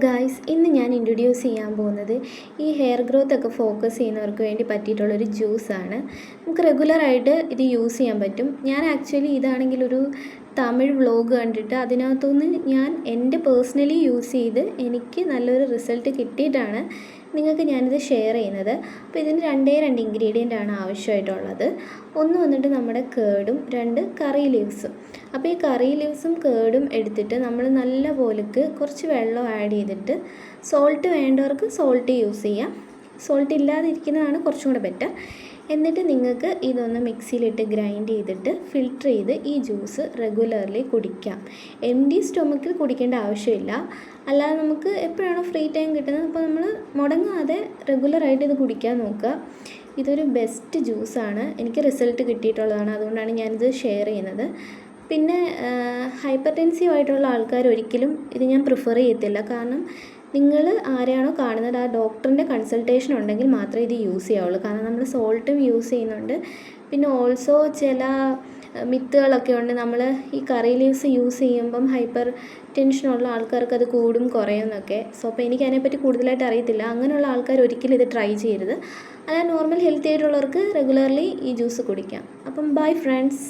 Guys, ഇന്ന് ഞാൻ introduce ചെയ്യാൻ പോകുന്നത് ഈ ഹെയർ ഗ്രോത്ത് ഒക്കെ ഫോക്കസ് ചെയ്യുന്നവർക്ക് വേണ്ടി പറ്റിയിട്ടുള്ളൊരു ജ്യൂസാണ്. നമുക്ക് റെഗുലറായിട്ട് ഇത് യൂസ് ചെയ്യാൻ പറ്റും. ഞാൻ ആക്ച്വലി ഇതാണെങ്കിൽ ഒരു തമിഴ് വ്ളോഗ് കണ്ടിട്ട് അതിനകത്തുനിന്ന് ഞാൻ എൻ്റെ പേഴ്സണലി യൂസ് ചെയ്ത് എനിക്ക് നല്ലൊരു റിസൾട്ട് കിട്ടിയിട്ടാണ് നിങ്ങൾക്ക് ഞാനിത് ഷെയർ ചെയ്യുന്നത്. അപ്പോൾ ഇതിന് രണ്ട് ഇൻഗ്രീഡിയൻ്റ് ആണ് ആവശ്യമായിട്ടുള്ളത്. ഒന്ന് വന്നിട്ട് നമ്മുടെ കേടും, 2 കറി ലീവ്സും. അപ്പോൾ ഈ കറി ലീവ്സും കേടും എടുത്തിട്ട് നമ്മൾ നല്ല പോലെക്ക് കുറച്ച് വെള്ളം ആഡ് ചെയ്തിട്ട്, സോൾട്ട് വേണ്ടവർക്ക് സോൾട്ട് യൂസ് ചെയ്യാം, സോൾട്ട് ഇല്ലാതിരിക്കുന്നതാണ് കുറച്ചും കൂടെ ബെറ്റർ. എന്നിട്ട് നിങ്ങൾക്ക് ഇതൊന്ന് മിക്സിയിലിട്ട് ഗ്രൈൻഡ് ചെയ്തിട്ട് ഫിൽറ്റർ ചെയ്ത് ഈ ജ്യൂസ് റെഗുലർലി കുടിക്കാം. എംപ്റ്റി സ്റ്റൊമക്കിൽ കുടിക്കേണ്ട ആവശ്യമില്ല. അല്ലാതെ നമുക്ക് എപ്പോഴാണോ ഫ്രീ ടൈം കിട്ടുന്നത് അപ്പോൾ നമ്മൾ മുടങ്ങാതെ റെഗുലറായിട്ട് ഇത് കുടിക്കാൻ നോക്കുക. ഇതൊരു ബെസ്റ്റ് ജ്യൂസാണ്, എനിക്ക് റിസൾട്ട് കിട്ടിയിട്ടുള്ളതാണ്, അതുകൊണ്ടാണ് ഞാനിത് ഷെയർ ചെയ്യുന്നത്. പിന്നെ ഹൈപ്പർ ടെൻസീവ് ആയിട്ടുള്ള ആൾക്കാർ ഒരിക്കലും ഇത് ഞാൻ പ്രിഫർ ചെയ്യത്തില്ല. കാരണം നിങ്ങൾ ആരെയാണോ കാണുന്നത് ആ ഡോക്ടറിൻ്റെ കൺസൾട്ടേഷൻ ഉണ്ടെങ്കിൽ മാത്രമേ ഇത് യൂസ് ചെയ്യാവുള്ളൂ. കാരണം നമ്മൾ സോൾട്ടും യൂസ് ചെയ്യുന്നുണ്ട്. പിന്നെ ഓൾസോ ചില മിത്തുകളൊക്കെ ഉണ്ട്. നമ്മൾ ഈ കറി ലീവ്സ് യൂസ് ചെയ്യുമ്പം ഹൈപ്പർ ടെൻഷനുള്ള ആൾക്കാർക്ക് അത് കൂടും കുറയും എന്നൊക്കെ. സോ അപ്പോൾ എനിക്ക് അതിനെപ്പറ്റി കൂടുതലായിട്ട് അറിയത്തില്ല. അങ്ങനെയുള്ള ആൾക്കാർ ഒരിക്കലും ഇത് ട്രൈ ചെയ്യരുത്. അല്ലാതെ നോർമൽ ഹെൽത്തി ആയിട്ടുള്ളവർക്ക് റെഗുലർലി ഈ ജ്യൂസ് കുടിക്കാം. അപ്പം ബൈ ഫ്രണ്ട്സ്.